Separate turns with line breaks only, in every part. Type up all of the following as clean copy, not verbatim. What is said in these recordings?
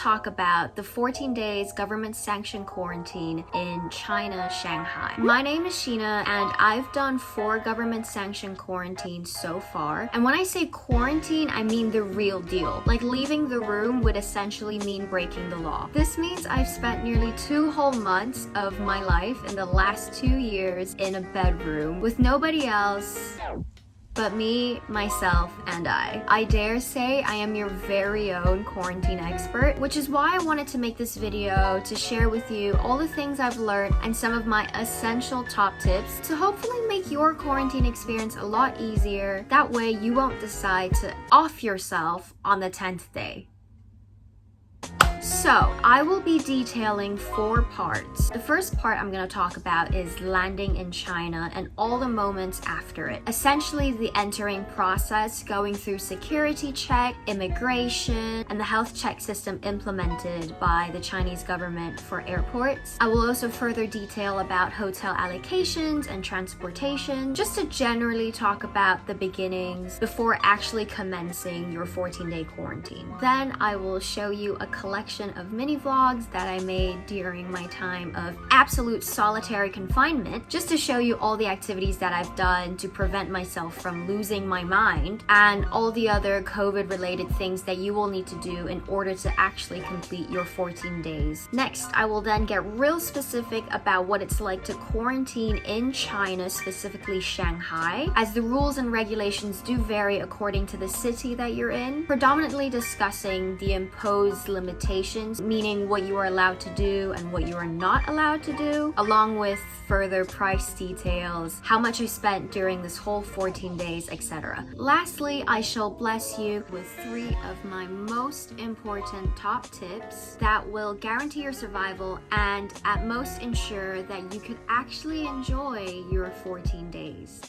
talk about the 14 days government-sanctioned quarantine in China, Shanghai. My name is Sheena, and I've done 4 government-sanctioned quarantines so far. And when I say quarantine, I mean the real deal. Like, leaving the room would essentially mean breaking the law. This means I've spent nearly 2 whole months of my life in the last 2 years in a bedroom with nobody else but me, myself, and I. I dare say I am your very own quarantine expert, which is why I wanted to make this video to share with you all the things I've learned and some of my essential top tips to hopefully make your quarantine experience a lot easier. That way you won't decide to off yourself on the 10th day. So, I will be detailing 4 parts. The first part I'm going to talk about is landing in China and all the moments after it. Essentially, the entering process, going through security check, immigration, and the health check system implemented by the Chinese government for airports. I will also further detail about hotel allocations and transportation, just to generally talk about the beginnings before actually commencing your 14-day quarantine. Then I will show you a collection of mini vlogs that I made during my time of absolute solitary confinement, just to show you all the activities that I've done to prevent myself from losing my mind and all the other COVID related things that you will need to do in order to actually complete your 14 days. Next, I will then get real specific about what it's like to quarantine in China, specifically Shanghai, as the rules and regulations do vary according to the city that you're in, predominantly discussing the imposed limitations, meaning what you are allowed to do and what you are not allowed to do, along with further price details, how much I spent during this whole 14 days, etc. Lastly, I shall bless you with 3 of my most important top tips that will guarantee your survival and at most ensure that you can actually enjoy your 14 days.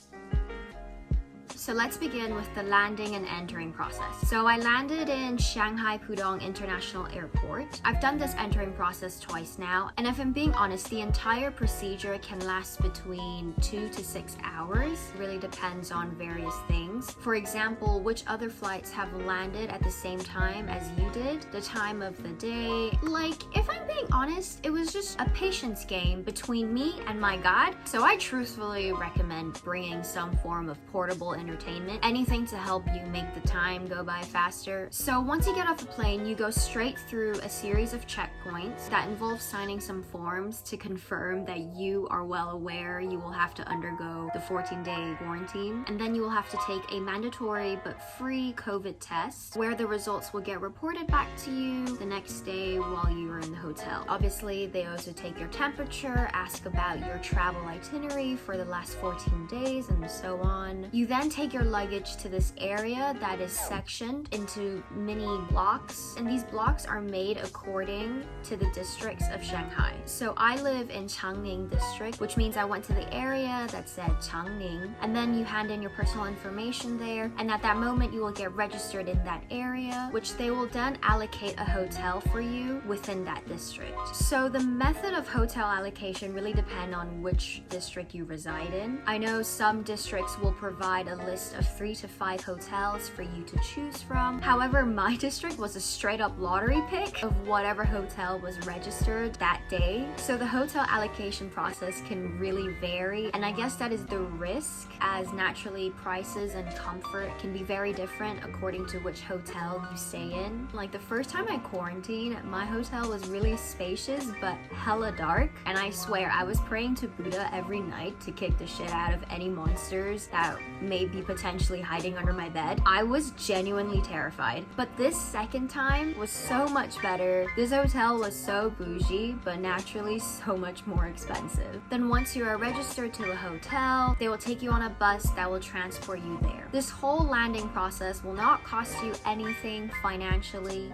So let's begin with the landing and entering process. So I landed in Shanghai Pudong International Airport. I've done this entering process twice now, and if I'm being honest, the entire procedure can last between 2 to 6 hours. It really depends on various things. For example, which other flights have landed at the same time as you did, the time of the day. Like, if I'm being honest, it was just a patience game between me and my God. So I truthfully recommend bringing some form of portable entertainment, anything to help you make the time go by faster. So once you get off the plane, you go straight through a series of checkpoints that involve signing some forms to confirm that you are well aware you will have to undergo the 14-day quarantine. And then you will have to take a mandatory but free COVID test, where the results will get reported back to you the next day while you are in the hotel. Obviously, they also take your temperature, ask about your travel itinerary for the last 14 days, and so on. You then take your luggage to this area that is sectioned into mini blocks, and these blocks are made according to the districts of Shanghai. So I live in Changning district, which means I went to the area that said Changning, and then you hand in your personal information there, and at that moment you will get registered in that area, which they will then allocate a hotel for you within that district. So the method of hotel allocation really depends on which district you reside in. I know some districts will provide a list of 3 to 5 hotels for you to choose from. However, my district was a straight up lottery pick of whatever hotel was registered that day. So the hotel allocation process can really vary, and I guess that is the risk, as naturally prices and comfort can be very different according to which hotel you stay in. Like, the first time I quarantined, my hotel was really spacious but hella dark, and I swear I was praying to Buddha every night to kick the shit out of any monsters that may be potentially hiding under my bed. I was genuinely terrified. But this second time was so much better. This hotel was so bougie, but naturally so much more expensive. Then once you are registered to a hotel, they will take you on a bus that will transport you there. This whole landing process will not cost you anything financially.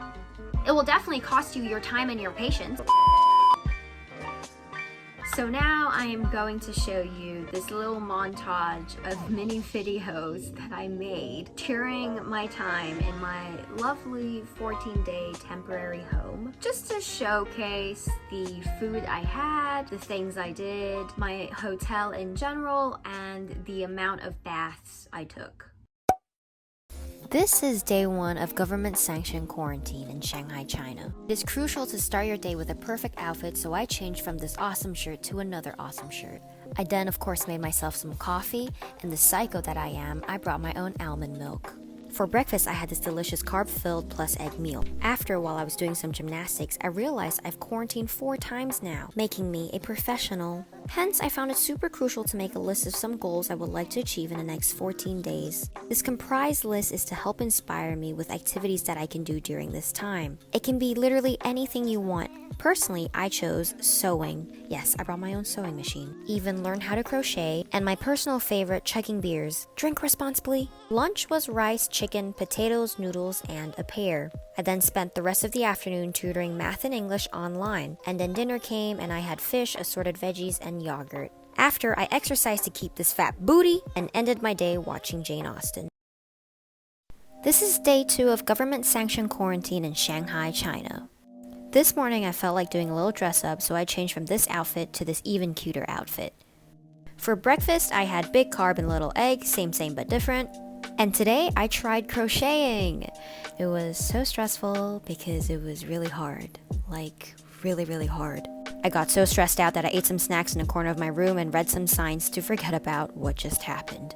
It will definitely cost you your time and your patience. So now I am going to show you this little montage of mini videos that I made during my time in my lovely 14-day temporary home, just to showcase the food I had, the things I did, my hotel in general, and the amount of baths I took. This is day 1 of government-sanctioned quarantine in Shanghai, China. It is crucial to start your day with a perfect outfit, so I changed from this awesome shirt to another awesome shirt. I then, of course, made myself some coffee, and the psycho that I am, I brought my own almond milk. For breakfast, I had this delicious carb-filled plus egg meal. After, while I was doing some gymnastics, I realized I've quarantined 4 times now, making me a professional. Hence, I found it super crucial to make a list of some goals I would like to achieve in the next 14 days. This comprised list is to help inspire me with activities that I can do during this time. It can be literally anything you want. Personally, I chose sewing. Yes, I brought my own sewing machine. Even learned how to crochet, and my personal favorite, chugging beers. Drink responsibly. Lunch was rice, chicken, potatoes, noodles, and a pear. I then spent the rest of the afternoon tutoring math and English online, and then dinner came and I had fish, assorted veggies, and yogurt. After, I exercised to keep this fat booty and ended my day watching Jane Austen. This is day 2 of government-sanctioned quarantine in Shanghai, China. This morning I felt like doing a little dress up, so I changed from this outfit to this even cuter outfit. For breakfast, I had big carb and little egg, same but different. And today I tried crocheting. It was so stressful because it was really hard. Like, really hard. I got so stressed out that I ate some snacks in a corner of my room and read some signs to forget about what just happened.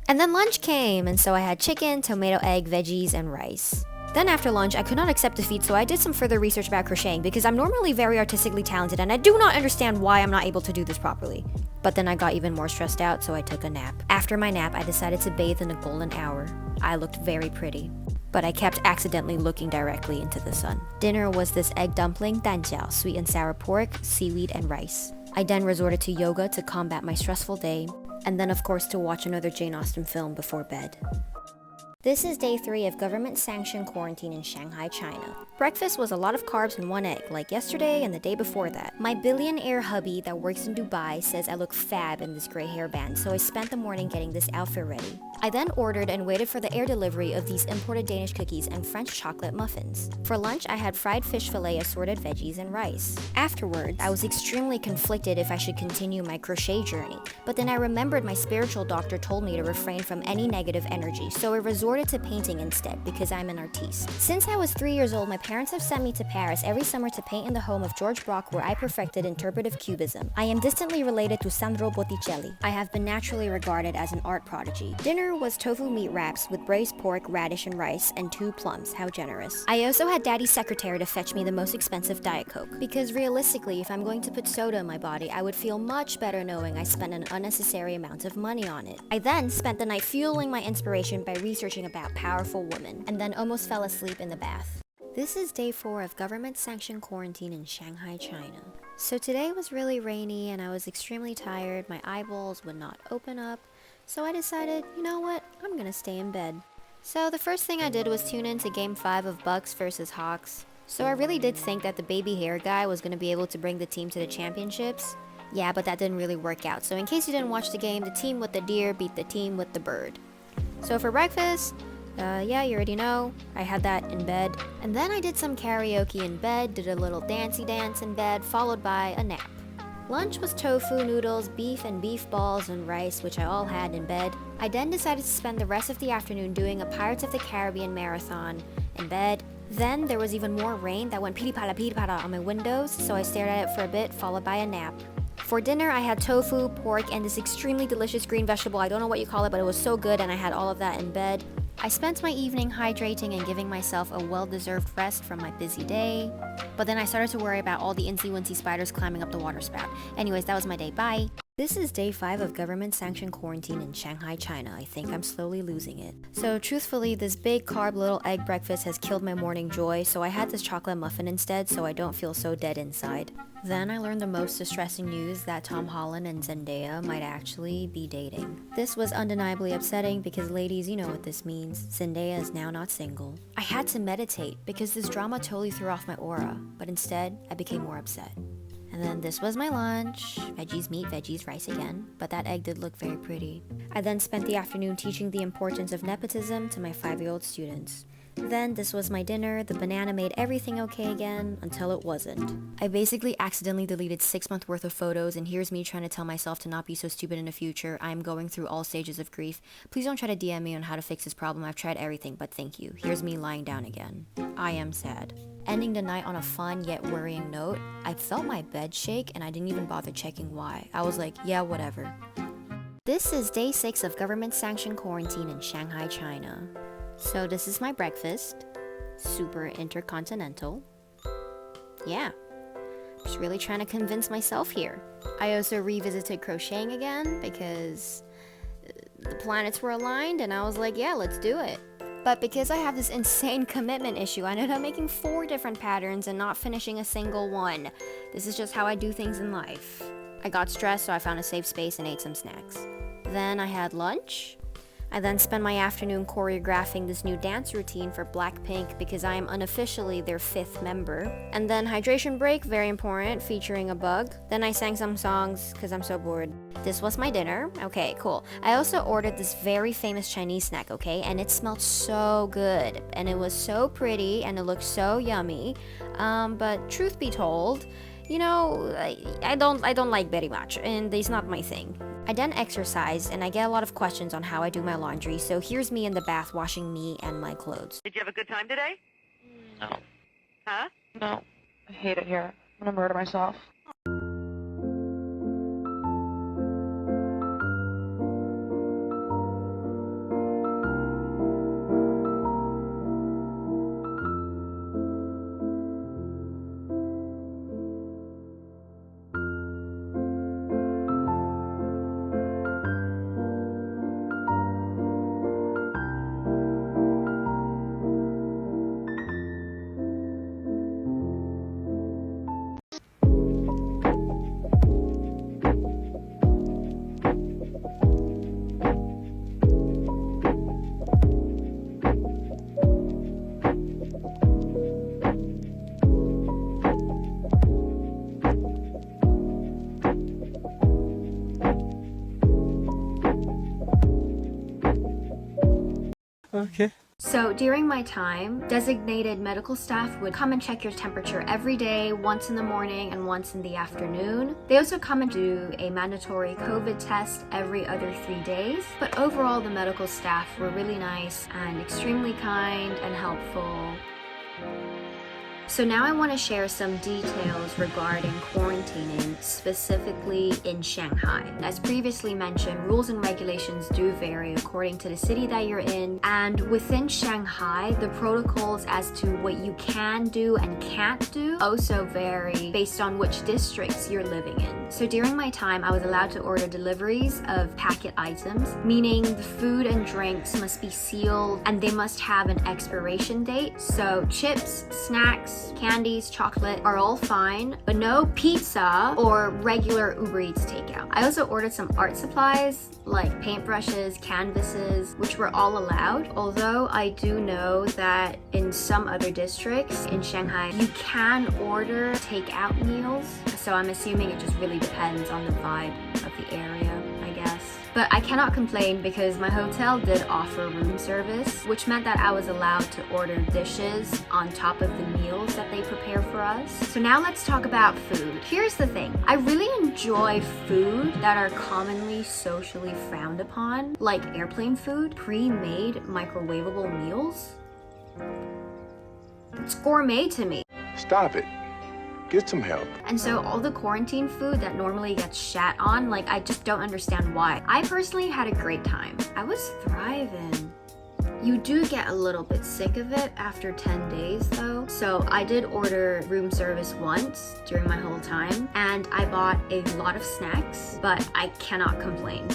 And then lunch came, and so I had chicken, tomato, egg, veggies, and rice. Then after lunch, I could not accept defeat, so I did some further research about crocheting because I'm normally very artistically talented and I do not understand why I'm not able to do this properly. But then I got even more stressed out, so I took a nap. After my nap, I decided to bathe in the golden hour. I looked very pretty, but I kept accidentally looking directly into the sun. Dinner was this egg dumpling, 蛋饺, sweet and sour pork, seaweed, and rice. I then resorted to yoga to combat my stressful day, and then of course to watch another Jane Austen film before bed. This is day 3 of government-sanctioned quarantine in Shanghai, China. Breakfast was a lot of carbs and 1 egg, like yesterday and the day before that. My billionaire hubby that works in Dubai says I look fab in this gray hairband, so I spent the morning getting this outfit ready. I then ordered and waited for the air delivery of these imported Danish cookies and French chocolate muffins. For lunch, I had fried fish fillet, assorted veggies, and rice. Afterward, I was extremely conflicted if I should continue my crochet journey, but then I remembered my spiritual doctor told me to refrain from any negative energy, so I resorted to painting instead because I'm an artiste. Since I was 3 years old, my parents have sent me to Paris every summer to paint in the home of George Braque, where I perfected interpretive cubism. I am distantly related to Sandro Botticelli. I have been naturally regarded as an art prodigy. Dinner was tofu meat wraps with braised pork, radish, and rice, and 2 plums. How generous. I also had Daddy's secretary to fetch me the most expensive Diet Coke, because realistically, if I'm going to put soda in my body, I would feel much better knowing I spent an unnecessary amount of money on it. I then spent the night fueling my inspiration by researching about powerful women, and then almost fell asleep in the bath. This is day 4 of government-sanctioned quarantine in Shanghai, China. So today was really rainy and I was extremely tired. My eyeballs would not open up. So I decided, you know what, I'm gonna stay in bed. So the first thing I did was tune in to Game 5 of Bucks versus Hawks. So I really did think that the baby hair guy was gonna be able to bring the team to the championships. Yeah, but that didn't really work out. So in case you didn't watch the game, the team with the deer beat the team with the bird. So for breakfast, yeah, you already know, I had that in bed. And then I did some karaoke in bed, did a little dancey dance in bed, followed by a nap. Lunch was tofu, noodles, beef and beef balls, and rice, which I all had in bed. I then decided to spend the rest of the afternoon doing a Pirates of the Caribbean marathon in bed. Then there was even more rain that went piri-pala on my windows, so I stared at it for a bit, followed by a nap. For dinner, I had tofu, pork, and this extremely delicious green vegetable. I don't know what you call it, but it was so good, and I had all of that in bed. I spent my evening hydrating and giving myself a well-deserved rest from my busy day. But then I started to worry about all the incy-wincy spiders climbing up the water spout. Anyways, that was my day. Bye! This is day 5 of government-sanctioned quarantine in Shanghai, China. I think I'm slowly losing it. So truthfully, this big carb little egg breakfast has killed my morning joy, so I had this chocolate muffin instead so I don't feel so dead inside. Then I learned the most distressing news that Tom Holland and Zendaya might actually be dating. This was undeniably upsetting because ladies, you know what this means. Zendaya is now not single. I had to meditate because this drama totally threw off my aura, but instead, I became more upset. And then this was my lunch. Veggies, meat, veggies, rice again. But that egg did look very pretty. I then spent the afternoon teaching the importance of nepotism to my 5-year-old students. Then this was my dinner. The banana made everything okay again until it wasn't. I basically accidentally deleted 6 months worth of photos, and here's me trying to tell myself to not be so stupid in the future. I'm going through all stages of grief. Please don't try to DM me on how to fix this problem. I've tried everything, but thank you. Here's me lying down again. I am sad. Ending the night on a fun yet worrying note, I felt my bed shake and I didn't even bother checking why. I was like, yeah, whatever. This is day 6 of government-sanctioned quarantine in Shanghai, China. So this is my breakfast. Super intercontinental. Yeah. Just really trying to convince myself here. I also revisited crocheting again because the planets were aligned and I was like, yeah, let's do it. But because I have this insane commitment issue, I ended up making 4 different patterns and not finishing a single one. This is just how I do things in life. I got stressed, so I found a safe space and ate some snacks. Then I had lunch. I then spent my afternoon choreographing this new dance routine for Blackpink because I am unofficially their 5th member. And then hydration break, very important, featuring a bug. Then I sang some songs because I'm so bored. This was my dinner. Okay, cool. I also ordered this very famous Chinese snack, okay? And it smelled so good. And it was so pretty and it looked so yummy. But truth be told, you know, I don't like very much, and it's not my thing. I then exercise, and I get a lot of questions on how I do my laundry, so here's me in the bath washing me and my clothes.
Did you have a good time today?
No.
Huh?
No. I hate it here. I'm gonna murder myself.
Okay.
So during my time, designated medical staff would come and check your temperature every day, once in the morning and once in the afternoon. They also come and do a mandatory COVID test every other 3 days. But overall, the medical staff were really nice and extremely kind and helpful. So now I want to share some details regarding quarantining, specifically in Shanghai. As previously mentioned, rules and regulations do vary according to the city that you're in, and within Shanghai, the protocols as to what you can do and can't do also vary based on which districts you're living in. So during my time, I was allowed to order deliveries of packet items, meaning the food and drinks must be sealed and they must have an expiration date. So chips, snacks, candies, chocolate are all fine, but no pizza or regular Uber Eats takeout. I also ordered some art supplies like paintbrushes, canvases, which were all allowed. Although I do know that in some other districts in Shanghai, you can order takeout meals. So I'm assuming it just really depends on the vibe of the area, I guess. But I cannot complain because my hotel did offer room service, which meant that I was allowed to order dishes on top of the meals that they prepare for us. So now let's talk about food. Here's the thing. I really enjoy food that are commonly socially frowned upon, like airplane food, pre-made microwavable meals. It's gourmet to me.
Stop it. Get some help.
And so all the quarantine food that normally gets shat on, like, I just don't understand why. I personally had a great time. I was thriving. You do get a little bit sick of it after 10 days though. So I did order room service once during my whole time, and I bought a lot of snacks, but I cannot complain.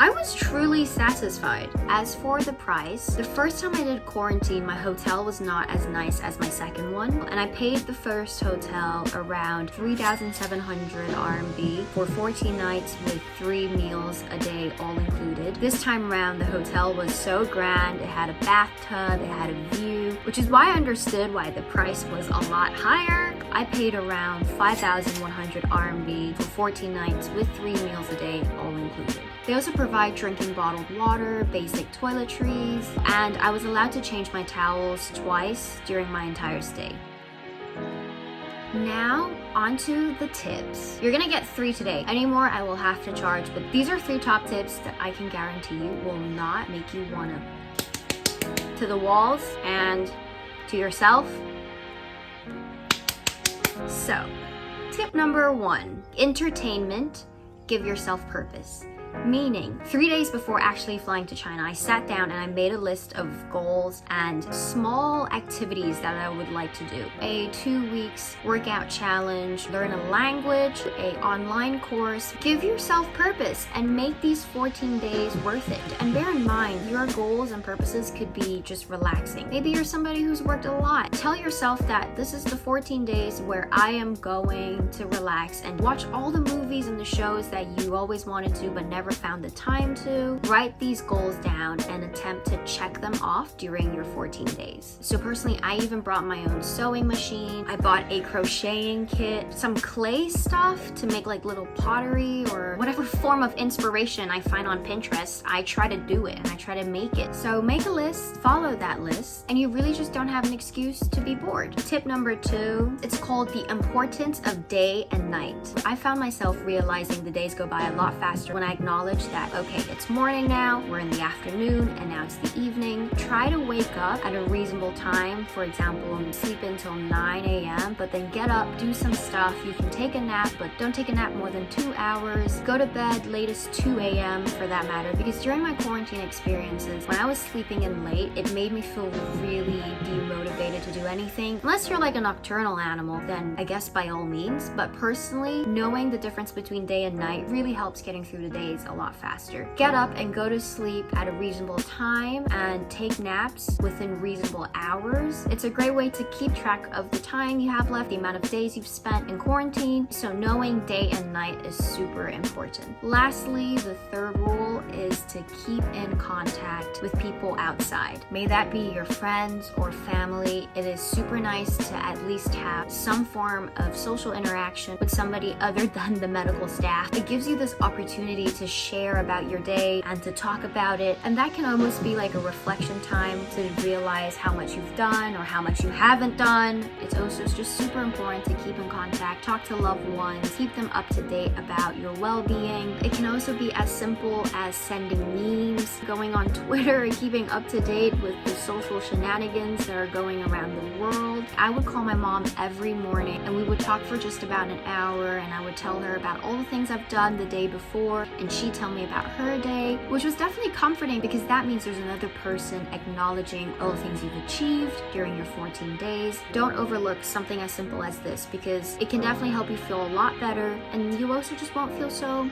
I was truly satisfied. As for the price, the first time I did quarantine, my hotel was not as nice as my second one, and I paid the first hotel around 3,700 RMB for 14 nights with 3 meals a day all included. This time around, the hotel was so grand. It had a bathtub, it had a view, which is why I understood why the price was a lot higher. I paid around 5,100 RMB for 14 nights with 3 meals a day, all included. They also provide drinking bottled water, basic toiletries, and I was allowed to change my towels twice during my entire stay. Now, onto the tips. You're gonna get 3 today. Any more I will have to charge, but these are 3 top tips that I can guarantee you will not make you wanna to the walls and to yourself. So, tip number 1, entertainment, give yourself purpose. Meaning, 3 days before actually flying to China, I sat down and I made a list of goals and small activities that I would like to do. A 2 weeks workout challenge, learn a language, a online course. Give yourself purpose and make these 14 days worth it. And bear in mind, your goals and purposes could be just relaxing. Maybe you're somebody who's worked a lot. Tell yourself that this is the 14 days where I am going to relax and watch all the movies and the shows that you always wanted to but never found the time to. Write these goals down and attempt to check them off during your 14 days. So personally, I even brought my own sewing machine. I bought a crocheting kit, some clay stuff to make like little pottery or whatever form of inspiration I find on Pinterest. I try to do it and I try to make it. So make a list, follow that list, and you really just don't have an excuse to be bored. Tip number 2, it's called the importance of day and night. I found myself realizing the days go by a lot faster when I acknowledge that, okay, it's morning now, we're in the afternoon, and now it's the evening. Try to wake up at a reasonable time. For example, sleep until 9 a.m., but then get up, do some stuff. You can take a nap, but don't take a nap more than 2 hours. Go to bed latest 2 a.m. for that matter, because during my quarantine experiences, when I was sleeping in late, it made me feel really demotivated to do anything. Unless you're like a nocturnal animal, then I guess by all means. But personally, knowing the difference between day and night really helps getting through the days a lot faster. Get up and go to sleep at a reasonable time and take naps within reasonable hours. It's a great way to keep track of the time you have left, the amount of days you've spent in quarantine. So knowing day and night is super important. Lastly, the third rule is to keep in contact with people outside. May that be your friends or family. It is super nice to at least have some form of social interaction with somebody other than the medical staff. It gives you this opportunity to share about your day and to talk about it, and that can almost be like a reflection time to realize how much you've done or how much you haven't done. It's also just super important to keep in contact, talk to loved ones, keep them up to date about your well-being. It can also be as simple as sending memes, going on Twitter and keeping up to date with the social shenanigans that are going around the world. I would call my mom every morning and we would talk for just about an hour, and I would tell her about all the things I've done the day before, and she'd tell me about her day, which was definitely comforting because that means there's another person acknowledging all the things you've achieved during your 14 days. Don't overlook something as simple as this because it can definitely help you feel a lot better, and you also just won't feel so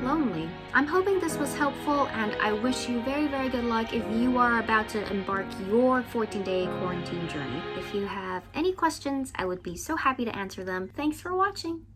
lonely. I'm hoping this was helpful, and I wish you very, very good luck if you are about to embark your 14-day quarantine journey. If you have any questions, I would be so happy to answer them. Thanks for watching.